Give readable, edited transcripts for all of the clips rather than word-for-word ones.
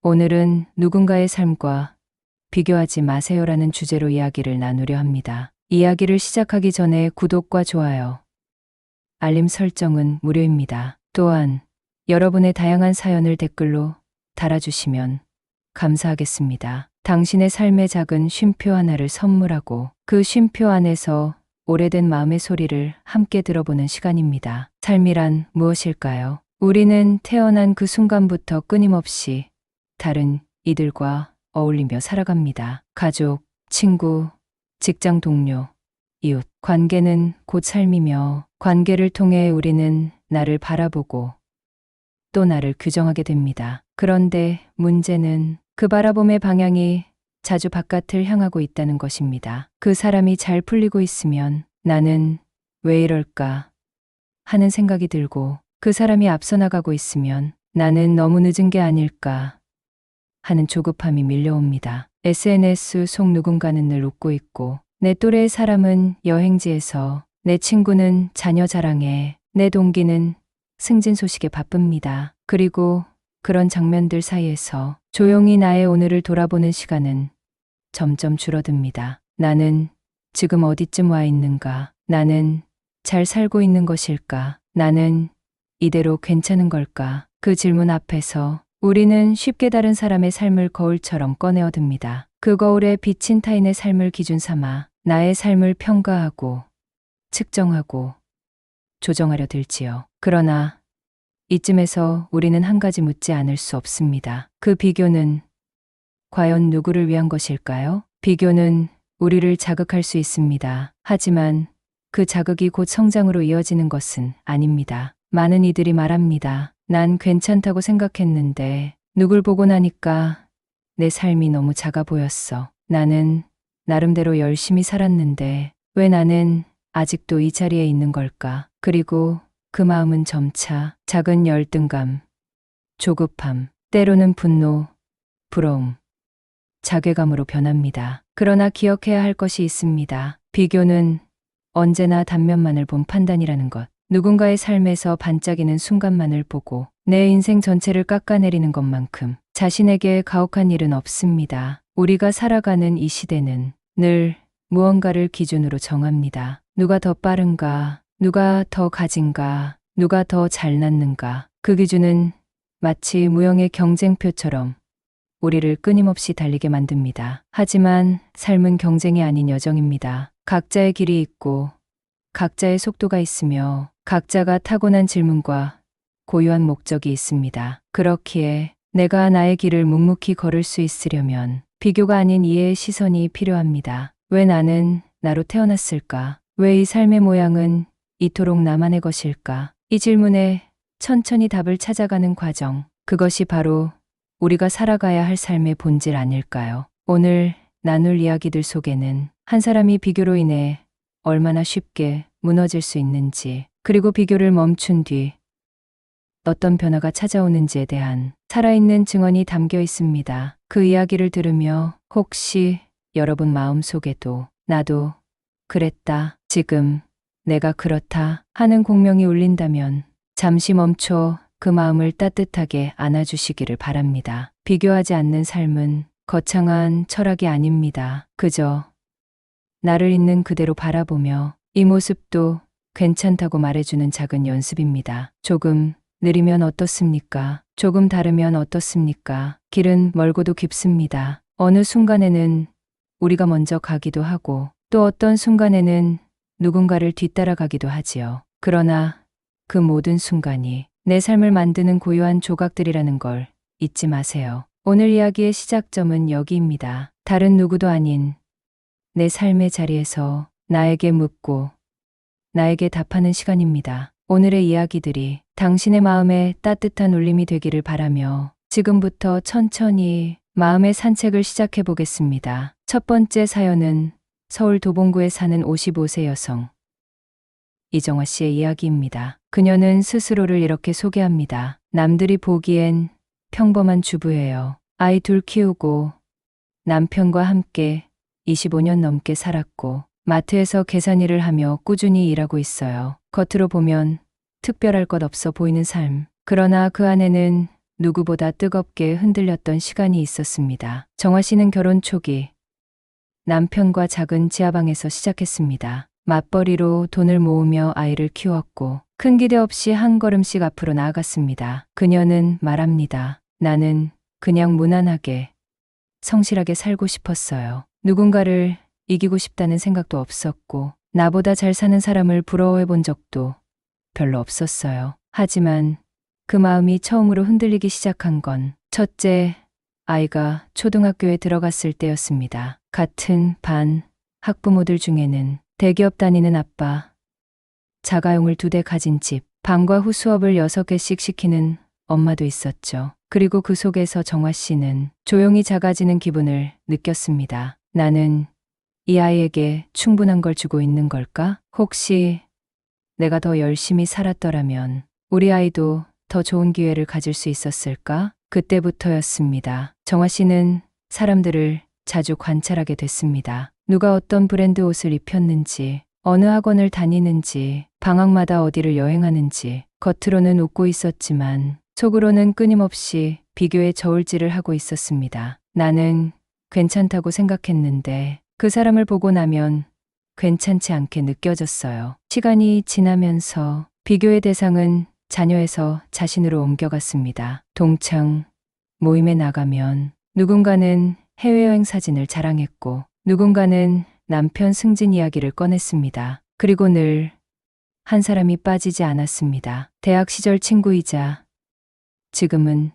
오늘은 누군가의 삶과 비교하지 마세요라는 주제로 이야기를 나누려 합니다. 이야기를 시작하기 전에 구독과 좋아요, 알림 설정은 무료입니다. 또한 여러분의 다양한 사연을 댓글로 달아주시면 감사하겠습니다. 당신의 삶의 작은 쉼표 하나를 선물하고 그 쉼표 안에서 오래된 마음의 소리를 함께 들어보는 시간입니다. 삶이란 무엇일까요? 우리는 태어난 그 순간부터 끊임없이 다른 이들과 어울리며 살아갑니다. 가족, 친구, 직장 동료, 이웃. 관계는 곧 삶이며 관계를 통해 우리는 나를 바라보고 또 나를 규정하게 됩니다. 그런데 문제는 그 바라봄의 방향이 자주 바깥을 향하고 있다는 것입니다. 그 사람이 잘 풀리고 있으면 나는 왜 이럴까 하는 생각이 들고, 그 사람이 앞서 나가고 있으면 나는 너무 늦은 게 아닐까 하는 조급함이 밀려옵니다. SNS 속 누군가는 늘 웃고 있고, 내 또래의 사람은 여행지에서, 내 친구는 자녀 자랑에, 내 동기는 승진 소식에 바쁩니다. 그리고 그런 장면들 사이에서 조용히 나의 오늘을 돌아보는 시간은 점점 줄어듭니다. 나는 지금 어디쯤 와 있는가? 나는 잘 살고 있는 것일까? 나는 이대로 괜찮은 걸까? 그 질문 앞에서 우리는 쉽게 다른 사람의 삶을 거울처럼 꺼내어 듭니다. 그 거울에 비친 타인의 삶을 기준 삼아 나의 삶을 평가하고 측정하고 조정하려 들지요. 그러나 이쯤에서 우리는 한 가지 묻지 않을 수 없습니다. 그 비교는 과연 누구를 위한 것일까요? 비교는 우리를 자극할 수 있습니다. 하지만 그 자극이 곧 성장으로 이어지는 것은 아닙니다. 많은 이들이 말합니다. 난 괜찮다고 생각했는데 누굴 보고 나니까 내 삶이 너무 작아 보였어. 나는 나름대로 열심히 살았는데 왜 나는 아직도 이 자리에 있는 걸까? 그리고 그 마음은 점차 작은 열등감, 조급함, 때로는 분노, 부러움, 자괴감으로 변합니다. 그러나 기억해야 할 것이 있습니다. 비교는 언제나 단면만을 본 판단이라는 것. 누군가의 삶에서 반짝이는 순간만을 보고 내 인생 전체를 깎아내리는 것만큼 자신에게 가혹한 일은 없습니다. 우리가 살아가는 이 시대는 늘 무언가를 기준으로 정합니다. 누가 더 빠른가, 누가 더 가진가, 누가 더 잘났는가. 그 기준은 마치 무형의 경쟁표처럼 우리를 끊임없이 달리게 만듭니다. 하지만 삶은 경쟁이 아닌 여정입니다. 각자의 길이 있고 각자의 속도가 있으며 각자가 타고난 질문과 고유한 목적이 있습니다. 그렇기에 내가 나의 길을 묵묵히 걸을 수 있으려면 비교가 아닌 이해의 시선이 필요합니다. 왜 나는 나로 태어났을까? 왜 이 삶의 모양은 이토록 나만의 것일까? 이 질문에 천천히 답을 찾아가는 과정, 그것이 바로 우리가 살아가야 할 삶의 본질 아닐까요? 오늘 나눌 이야기들 속에는 한 사람이 비교로 인해 얼마나 쉽게 무너질 수 있는지, 그리고 비교를 멈춘 뒤 어떤 변화가 찾아오는지에 대한 살아있는 증언이 담겨 있습니다. 그 이야기를 들으며 혹시 여러분 마음속에도 나도 그랬다, 지금 내가 그렇다 하는 공명이 울린다면 잠시 멈춰 그 마음을 따뜻하게 안아주시기를 바랍니다. 비교하지 않는 삶은 거창한 철학이 아닙니다. 그저 나를 있는 그대로 바라보며 이 모습도 괜찮다고 말해주는 작은 연습입니다. 조금 느리면 어떻습니까? 조금 다르면 어떻습니까? 길은 멀고도 깊습니다. 어느 순간에는 우리가 먼저 가기도 하고 또 어떤 순간에는 누군가를 뒤따라가기도 하지요. 그러나 그 모든 순간이 내 삶을 만드는 고요한 조각들이라는 걸 잊지 마세요. 오늘 이야기의 시작점은 여기입니다. 다른 누구도 아닌 내 삶의 자리에서 나에게 묻고 나에게 답하는 시간입니다. 오늘의 이야기들이 당신의 마음에 따뜻한 울림이 되기를 바라며 지금부터 천천히 마음의 산책을 시작해 보겠습니다. 첫 번째 사연은 서울 도봉구에 사는 55세 여성 이정화 씨의 이야기입니다. 그녀는 스스로를 이렇게 소개합니다. 남들이 보기엔 평범한 주부예요. 아이 둘 키우고 남편과 함께 25년 넘게 살았고 마트에서 계산일을 하며 꾸준히 일하고 있어요. 겉으로 보면 특별할 것 없어 보이는 삶. 그러나 그 안에는 누구보다 뜨겁게 흔들렸던 시간이 있었습니다. 정화 씨는 결혼 초기 남편과 작은 지하방에서 시작했습니다. 맞벌이로 돈을 모으며 아이를 키웠고 큰 기대 없이 한 걸음씩 앞으로 나아갔습니다. 그녀는 말합니다. 나는 그냥 무난하게 성실하게 살고 싶었어요. 누군가를 이기고 싶다는 생각도 없었고 나보다 잘 사는 사람을 부러워해 본 적도 별로 없었어요. 하지만 그 마음이 처음으로 흔들리기 시작한 건 첫째 아이가 초등학교에 들어갔을 때였습니다. 같은 반 학부모들 중에는 대기업 다니는 아빠, 자가용을 2대 가진 집, 방과 후 수업을 6개씩 시키는 엄마도 있었죠. 그리고 그 속에서 정화 씨는 조용히 작아지는 기분을 느꼈습니다. 나는 이 아이에게 충분한 걸 주고 있는 걸까? 혹시 내가 더 열심히 살았더라면 우리 아이도 더 좋은 기회를 가질 수 있었을까? 그때부터였습니다. 정화 씨는 사람들을 자주 관찰하게 됐습니다. 누가 어떤 브랜드 옷을 입혔는지, 어느 학원을 다니는지, 방학마다 어디를 여행하는지, 겉으로는 웃고 있었지만 속으로는 끊임없이 비교의 저울질을 하고 있었습니다. 나는 괜찮다고 생각했는데 그 사람을 보고 나면 괜찮지 않게 느껴졌어요. 시간이 지나면서 비교의 대상은 자녀에서 자신으로 옮겨갔습니다. 동창 모임에 나가면 누군가는 해외여행 사진을 자랑했고 누군가는 남편 승진 이야기를 꺼냈습니다. 그리고 늘 한 사람이 빠지지 않았습니다. 대학 시절 친구이자 지금은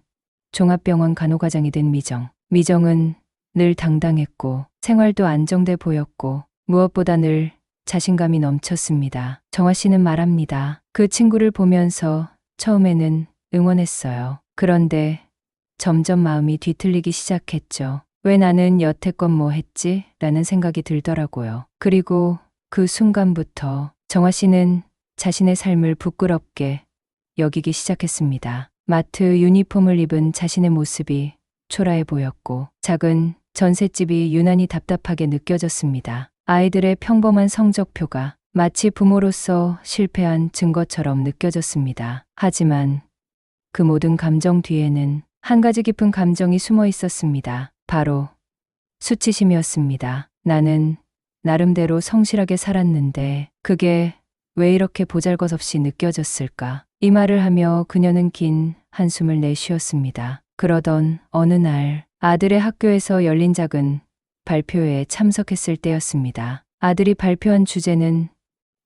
종합병원 간호과장이 된 미정. 미정은 늘 당당했고 생활도 안정돼 보였고 무엇보다 늘 자신감이 넘쳤습니다. 정화 씨는 말합니다. 그 친구를 보면서 처음에는 응원했어요. 그런데 점점 마음이 뒤틀리기 시작했죠. 왜 나는 여태껏 뭐 했지? 라는 생각이 들더라고요. 그리고 그 순간부터 정화 씨는 자신의 삶을 부끄럽게 여기기 시작했습니다. 마트 유니폼을 입은 자신의 모습이 초라해 보였고 작은 전셋집이 유난히 답답하게 느껴졌습니다. 아이들의 평범한 성적표가 마치 부모로서 실패한 증거처럼 느껴졌습니다. 하지만 그 모든 감정 뒤에는 한 가지 깊은 감정이 숨어 있었습니다. 바로 수치심이었습니다. 나는 나름대로 성실하게 살았는데 그게 왜 이렇게 보잘것없이 느껴졌을까? 이 말을 하며 그녀는 긴 한숨을 내쉬었습니다. 그러던 어느 날 아들의 학교에서 열린 작은 발표회에 참석했을 때였습니다. 아들이 발표한 주제는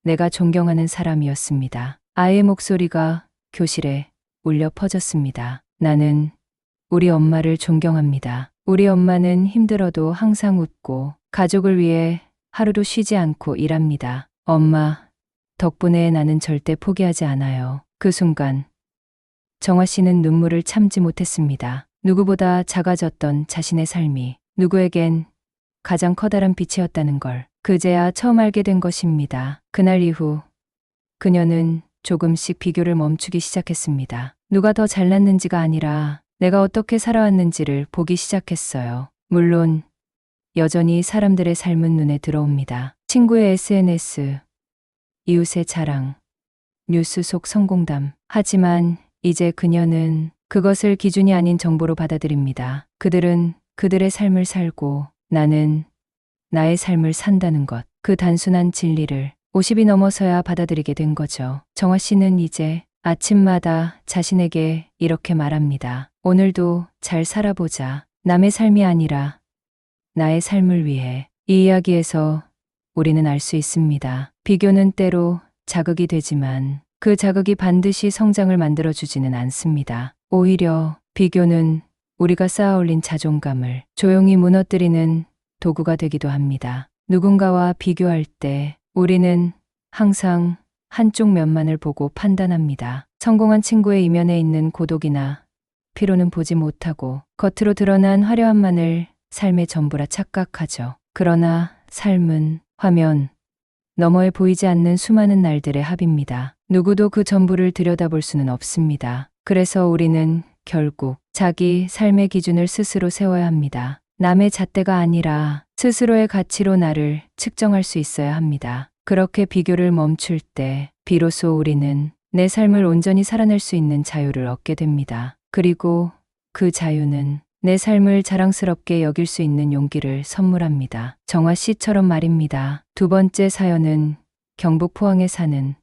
내가 존경하는 사람이었습니다. 아이의 목소리가 교실에 울려 퍼졌습니다. 나는 우리 엄마를 존경합니다. 우리 엄마는 힘들어도 항상 웃고 가족을 위해 하루도 쉬지 않고 일합니다. 엄마 덕분에 나는 절대 포기하지 않아요. 그 순간 정화 씨는 눈물을 참지 못했습니다. 누구보다 작아졌던 자신의 삶이 누구에겐 가장 커다란 빛이었다는 걸 그제야 처음 알게 된 것입니다. 그날 이후 그녀는 조금씩 비교를 멈추기 시작했습니다. 누가 더 잘났는지가 아니라 내가 어떻게 살아왔는지를 보기 시작했어요. 물론 여전히 사람들의 삶은 눈에 들어옵니다. 친구의 SNS, 이웃의 자랑, 뉴스 속 성공담. 하지만 이제 그녀는 그것을 기준이 아닌 정보로 받아들입니다. 그들은 그들의 삶을 살고 나는 나의 삶을 산다는 것. 그 단순한 진리를 50이 넘어서야 받아들이게 된 거죠. 정화 씨는 이제 아침마다 자신에게 이렇게 말합니다. 오늘도 잘 살아보자. 남의 삶이 아니라 나의 삶을 위해. 이 이야기에서 우리는 알 수 있습니다. 비교는 때로 자극이 되지만 그 자극이 반드시 성장을 만들어주지는 않습니다. 오히려 비교는 우리가 쌓아올린 자존감을 조용히 무너뜨리는 도구가 되기도 합니다. 누군가와 비교할 때 우리는 항상 한쪽 면만을 보고 판단합니다. 성공한 친구의 이면에 있는 고독이나 피로는 보지 못하고 겉으로 드러난 화려함만을 삶의 전부라 착각하죠. 그러나 삶은 화면 너머에 보이지 않는 수많은 날들의 합입니다. 누구도 그 전부를 들여다볼 수는 없습니다. 그래서 우리는 결국 자기 삶의 기준을 스스로 세워야 합니다. 남의 잣대가 아니라 스스로의 가치로 나를 측정할 수 있어야 합니다. 그렇게 비교를 멈출 때 비로소 우리는 내 삶을 온전히 살아낼 수 있는 자유를 얻게 됩니다. 그리고 그 자유는 내 삶을 자랑스럽게 여길 수 있는 용기를 선물합니다. 정화 씨처럼 말입니다. 두 번째 사연은 경북 포항에 사는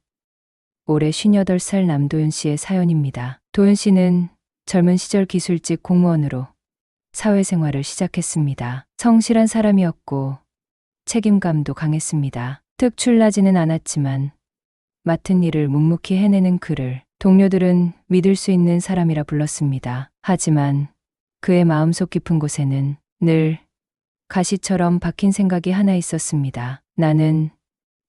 올해 58살 남도윤 씨의 사연입니다. 도윤 씨는 젊은 시절 기술직 공무원으로 사회생활을 시작했습니다. 성실한 사람이었고 책임감도 강했습니다. 특출나지는 않았지만 맡은 일을 묵묵히 해내는 그를 동료들은 믿을 수 있는 사람이라 불렀습니다. 하지만 그의 마음속 깊은 곳에는 늘 가시처럼 박힌 생각이 하나 있었습니다. 나는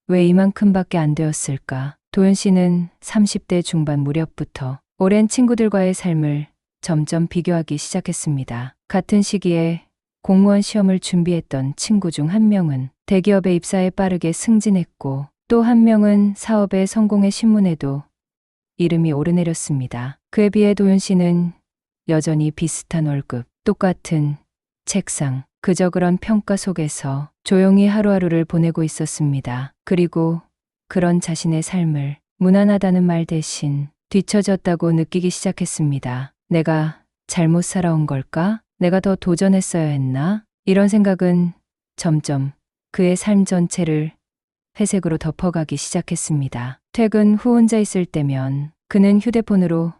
왜 이만큼밖에 안 되었을까? 도윤 씨는 30대 중반 무렵부터 오랜 친구들과의 삶을 점점 비교하기 시작했습니다. 같은 시기에 공무원 시험을 준비했던 친구 중 한 명은 대기업에 입사해 빠르게 승진했고 또 한 명은 사업에 성공해 신문에도 이름이 오르내렸습니다. 그에 비해 도윤 씨는 여전히 비슷한 월급, 똑같은 책상, 그저 그런 평가 속에서 조용히 하루하루를 보내고 있었습니다. 그리고 그런 자신의 삶을 무난하다는 말 대신 뒤처졌다고 느끼기 시작했습니다. 내가 잘못 살아온 걸까? 내가 더 도전했어야 했나? 이런 생각은 점점 그의 삶 전체를 회색으로 덮어가기 시작했습니다. 퇴근 후 혼자 있을 때면 그는 휴대폰으로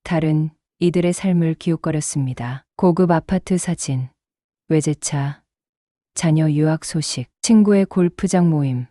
다른 이들의 삶을 기웃거렸습니다. 고급 아파트 사진, 외제차, 자녀 유학 소식, 친구의 골프장 모임,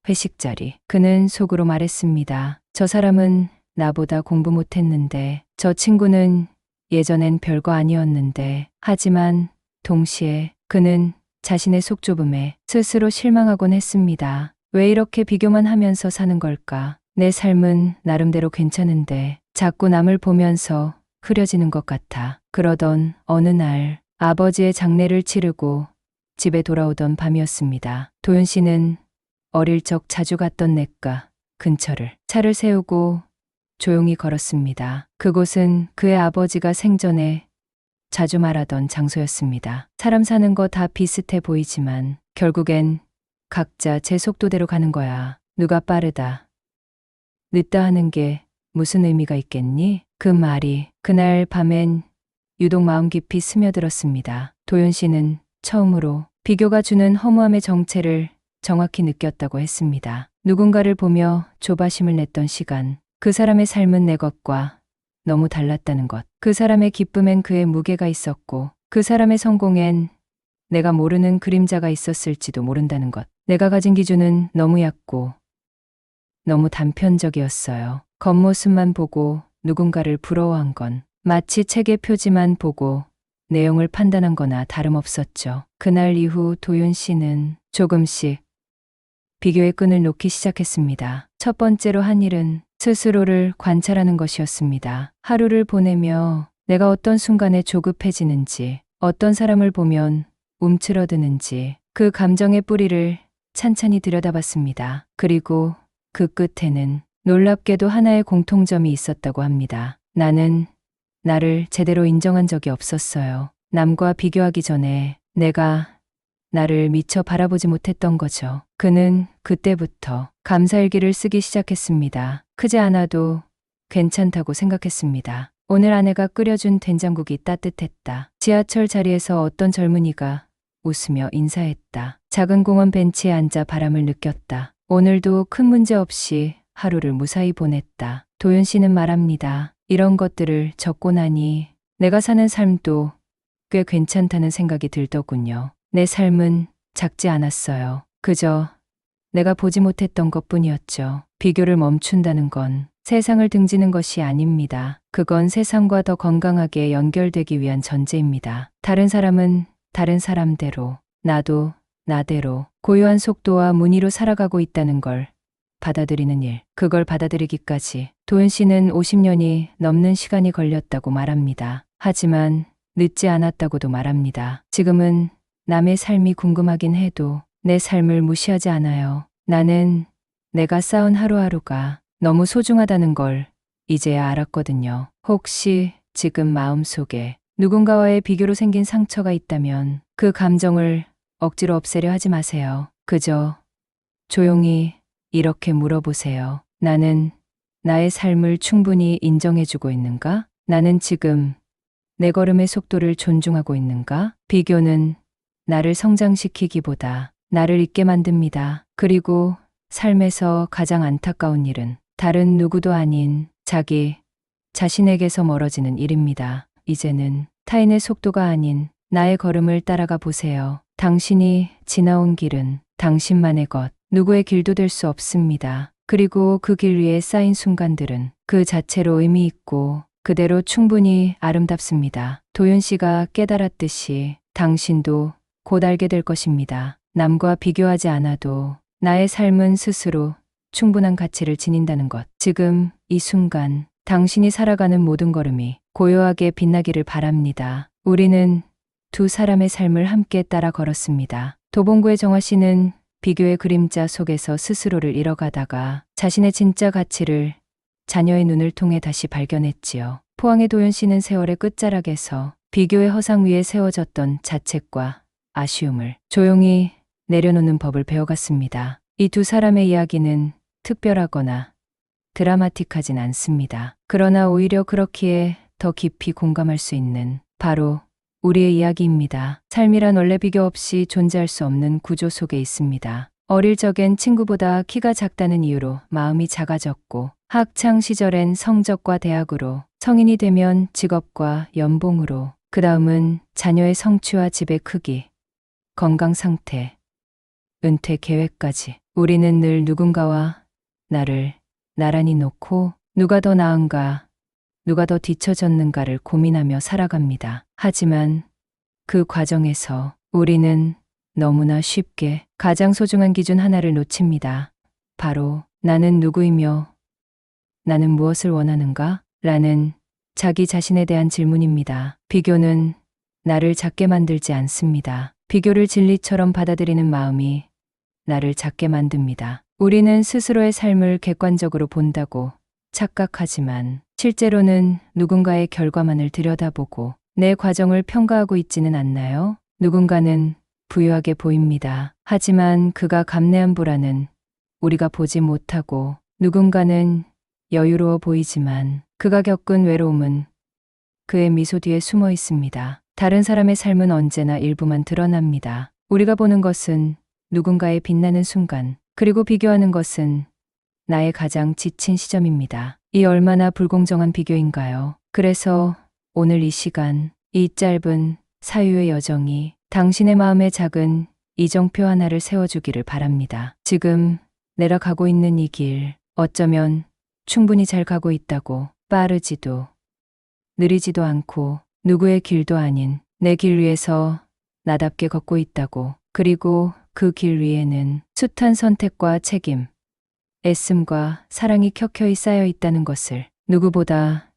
회식 자리. 그는 속으로 말했습니다. 저 사람은 나보다 공부 못했는데, 저 친구는 예전엔 별거 아니었는데, 하지만 동시에 그는 자신의 속 좁음에 스스로 실망하곤 했습니다. 왜 이렇게 비교만 하면서 사는 걸까? 내 삶은 나름대로 괜찮은데 자꾸 남을 보면서 흐려지는 것 같아. 그러던 어느 날 아버지의 장례를 치르고 집에 돌아오던 밤이었습니다. 도윤 씨는 어릴 적 자주 갔던 냇가 근처를 차를 세우고 조용히 걸었습니다. 그곳은 그의 아버지가 생전에 자주 말하던 장소였습니다. 사람 사는 거 다 비슷해 보이지만 결국엔 각자 제 속도대로 가는 거야. 누가 빠르다, 늦다 하는 게 무슨 의미가 있겠니? 그 말이 그날 밤엔 유독 마음 깊이 스며들었습니다. 도윤 씨는 처음으로 비교가 주는 허무함의 정체를 정확히 느꼈다고 했습니다. 누군가를 보며 조바심을 냈던 시간, 그 사람의 삶은 내 것과 너무 달랐다는 것. 그 사람의 기쁨엔 그의 무게가 있었고 그 사람의 성공엔 내가 모르는 그림자가 있었을지도 모른다는 것. 내가 가진 기준은 너무 얕고 너무 단편적이었어요. 겉모습만 보고 누군가를 부러워한 건 마치 책의 표지만 보고 내용을 판단한 거나 다름없었죠. 그날 이후 도윤 씨는 조금씩 비교의 끈을 놓기 시작했습니다. 첫 번째로 한 일은 스스로를 관찰하는 것이었습니다. 하루를 보내며 내가 어떤 순간에 조급해지는지, 어떤 사람을 보면 움츠러드는지 그 감정의 뿌리를 찬찬히 들여다봤습니다. 그리고 그 끝에는 놀랍게도 하나의 공통점이 있었다고 합니다. 나는 나를 제대로 인정한 적이 없었어요. 남과 비교하기 전에 내가 나를 미처 바라보지 못했던 거죠. 그는 그때부터 감사일기를 쓰기 시작했습니다. 크지 않아도 괜찮다고 생각했습니다. 오늘 아내가 끓여준 된장국이 따뜻했다. 지하철 자리에서 어떤 젊은이가 웃으며 인사했다. 작은 공원 벤치에 앉아 바람을 느꼈다. 오늘도 큰 문제 없이 하루를 무사히 보냈다. 도윤 씨는 말합니다. 이런 것들을 적고 나니 내가 사는 삶도 꽤 괜찮다는 생각이 들더군요. 내 삶은 작지 않았어요. 그저 내가 보지 못했던 것뿐이었죠. 비교를 멈춘다는 건 세상을 등지는 것이 아닙니다. 그건 세상과 더 건강하게 연결되기 위한 전제입니다. 다른 사람은 다른 사람대로, 나도 나대로 고유한 속도와 무늬로 살아가고 있다는 걸 받아들이는 일. 그걸 받아들이기까지 도윤 씨는 50년이 넘는 시간이 걸렸다고 말합니다. 하지만 늦지 않았다고도 말합니다. 지금은 남의 삶이 궁금하긴 해도 내 삶을 무시하지 않아요. 나는 내가 쌓은 하루하루가 너무 소중하다는 걸 이제야 알았거든요. 혹시 지금 마음속에 누군가와의 비교로 생긴 상처가 있다면 그 감정을 억지로 없애려 하지 마세요. 그저 조용히 이렇게 물어보세요. 나는 나의 삶을 충분히 인정해주고 있는가? 나는 지금 내 걸음의 속도를 존중하고 있는가? 비교는 나를 성장시키기보다 나를 잊게 만듭니다. 그리고 삶에서 가장 안타까운 일은 다른 누구도 아닌 자기 자신에게서 멀어지는 일입니다. 이제는 타인의 속도가 아닌 나의 걸음을 따라가 보세요. 당신이 지나온 길은 당신만의 것, 누구의 길도 될 수 없습니다. 그리고 그 길 위에 쌓인 순간들은 그 자체로 의미 있고 그대로 충분히 아름답습니다. 도윤 씨가 깨달았듯이 당신도 곧 알게 될 것입니다. 남과 비교하지 않아도 나의 삶은 스스로 충분한 가치를 지닌다는 것. 지금 이 순간 당신이 살아가는 모든 걸음이 고요하게 빛나기를 바랍니다. 우리는 두 사람의 삶을 함께 따라 걸었습니다. 도봉구의 정화 씨는 비교의 그림자 속에서 스스로를 잃어가다가 자신의 진짜 가치를 자녀의 눈을 통해 다시 발견했지요. 포항의 도윤 씨는 세월의 끝자락에서 비교의 허상 위에 세워졌던 자책과 아쉬움을 조용히 내려놓는 법을 배워갔습니다. 이 두 사람의 이야기는 특별하거나 드라마틱하진 않습니다. 그러나 오히려 그렇기에 더 깊이 공감할 수 있는 바로 우리의 이야기입니다. 삶이란 원래 비교 없이 존재할 수 없는 구조 속에 있습니다. 어릴 적엔 친구보다 키가 작다는 이유로 마음이 작아졌고 학창 시절엔 성적과 대학으로, 성인이 되면 직업과 연봉으로, 그 다음은 자녀의 성취와 집의 크기, 건강 상태, 은퇴 계획까지 우리는 늘 누군가와 나를 나란히 놓고 누가 더 나은가, 누가 더 뒤처졌는가를 고민하며 살아갑니다. 하지만 그 과정에서 우리는 너무나 쉽게 가장 소중한 기준 하나를 놓칩니다. 바로 나는 누구이며 나는 무엇을 원하는가? 라는 자기 자신에 대한 질문입니다. 비교는 나를 작게 만들지 않습니다. 비교를 진리처럼 받아들이는 마음이 나를 작게 만듭니다. 우리는 스스로의 삶을 객관적으로 본다고 착각하지만 실제로는 누군가의 결과만을 들여다보고 내 과정을 평가하고 있지는 않나요? 누군가는 부유하게 보입니다. 하지만 그가 감내한 보라는 우리가 보지 못하고, 누군가는 여유로워 보이지만 그가 겪은 외로움은 그의 미소 뒤에 숨어 있습니다. 다른 사람의 삶은 언제나 일부만 드러납니다. 우리가 보는 것은 누군가의 빛나는 순간, 그리고 비교하는 것은 나의 가장 지친 시점입니다. 이 얼마나 불공정한 비교인가요? 그래서 오늘 이 시간, 이 짧은 사유의 여정이 당신의 마음에 작은 이정표 하나를 세워주기를 바랍니다. 지금 내가 가고 있는 이 길, 어쩌면 충분히 잘 가고 있다고, 빠르지도 느리지도 않고 누구의 길도 아닌 내 길 위에서 나답게 걷고 있다고, 그리고 그 길 위에는 숱한 선택과 책임, 애씀과 사랑이 켜켜이 쌓여 있다는 것을 누구보다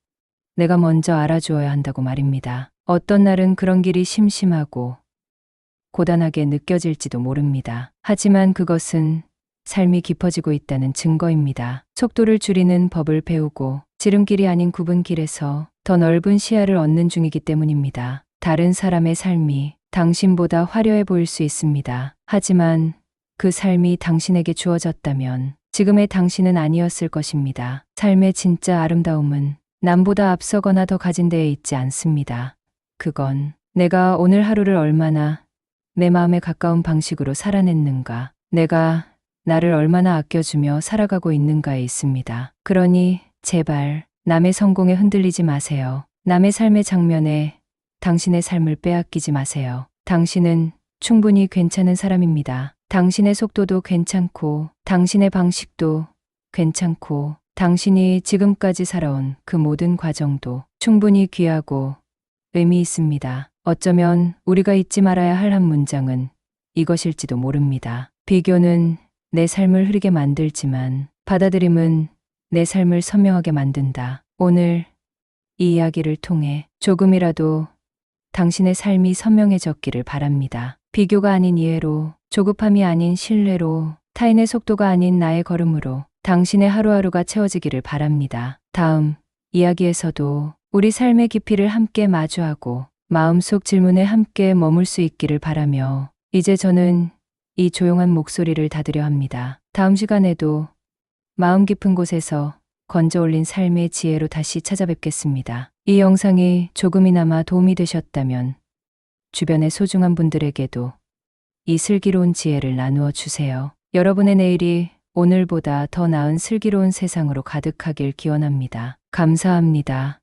내가 먼저 알아주어야 한다고 말입니다. 어떤 날은 그런 길이 심심하고 고단하게 느껴질지도 모릅니다. 하지만 그것은 삶이 깊어지고 있다는 증거입니다. 속도를 줄이는 법을 배우고 지름길이 아닌 굽은 길에서 더 넓은 시야를 얻는 중이기 때문입니다. 다른 사람의 삶이 당신보다 화려해 보일 수 있습니다. 하지만 그 삶이 당신에게 주어졌다면 지금의 당신은 아니었을 것입니다. 삶의 진짜 아름다움은 남보다 앞서거나 더 가진 데에 있지 않습니다. 그건 내가 오늘 하루를 얼마나 내 마음에 가까운 방식으로 살아냈는가, 내가 나를 얼마나 아껴주며 살아가고 있는가에 있습니다. 그러니 제발 남의 성공에 흔들리지 마세요. 남의 삶의 장면에 당신의 삶을 빼앗기지 마세요. 당신은 충분히 괜찮은 사람입니다. 당신의 속도도 괜찮고, 당신의 방식도 괜찮고, 당신이 지금까지 살아온 그 모든 과정도 충분히 귀하고 의미 있습니다. 어쩌면 우리가 잊지 말아야 할 한 문장은 이것일지도 모릅니다. 비교는 내 삶을 흐리게 만들지만 받아들임은 내 삶을 선명하게 만든다. 오늘 이 이야기를 통해 조금이라도 당신의 삶이 선명해졌기를 바랍니다. 비교가 아닌 이해로, 조급함이 아닌 신뢰로, 타인의 속도가 아닌 나의 걸음으로 당신의 하루하루가 채워지기를 바랍니다. 다음 이야기에서도 우리 삶의 깊이를 함께 마주하고 마음속 질문에 함께 머물 수 있기를 바라며, 이제 저는 이 조용한 목소리를 닫으려 합니다. 다음 시간에도 마음 깊은 곳에서 건져 올린 삶의 지혜로 다시 찾아뵙겠습니다. 이 영상이 조금이나마 도움이 되셨다면 주변의 소중한 분들에게도 이 슬기로운 지혜를 나누어 주세요. 여러분의 내일이 오늘보다 더 나은 슬기로운 세상으로 가득하길 기원합니다. 감사합니다.